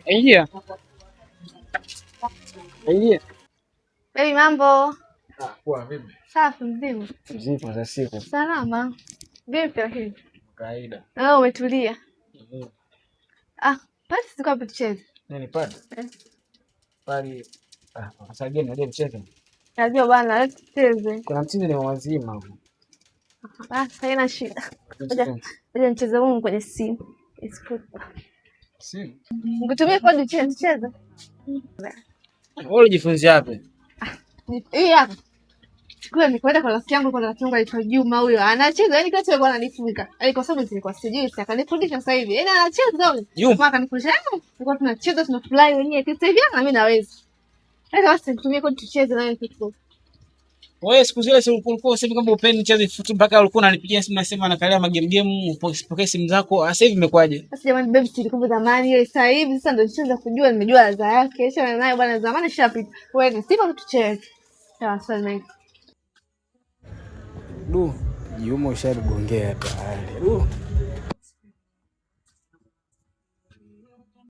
Ingia. Ingia. Baby, mambo. Poa vipi? Safi mzima. Zipo za siku. Salama. Vipi lakini? Kawaida. Umetulia. Basi sikuwa tucheze. Nini pale? Pale. Sasa gani ndio mchezo? Najua bwana, let's tucheze. Kuna mchezo ni wazima huko. Basi haina shida. Ngoja mchezo huu kwenye simu. Simu? Nikutumie kodi tucheze. Wewe ulijifunza wapi? Hii hapa. Kule nilikwenda kwa rafiki yangu, anaitwa Juma, huyo anacheza, yani kati yeye bwana anifunga. Yaani kwa sababu nilikuwa sijui, sasa akanifundisha sasa hivi. Yaani anacheza huyo. Juma akanifundisha, tulikuwa tunacheza tunafurahi wenyewe. Sasa hivi na mimi naweza. Sasa basi nitumie kodi tucheze nayo kitu. Wewe siku zile si ulikuwa usemi kwamba upendi nicheze futu mpaka ulikuwa unanipigia simu nasema nakalia magame upokee simu zako. Sasa hivi imekwaje? Sasa jamani baby, tulikuwa zamani ile, sasa hivi sasa ndio nishaanza kujua, nimejua ladha yake. Acha nayo bwana, zamani shapita. Wewe sipo tucheze. Sawa sawa. Juma usharugongea tayari.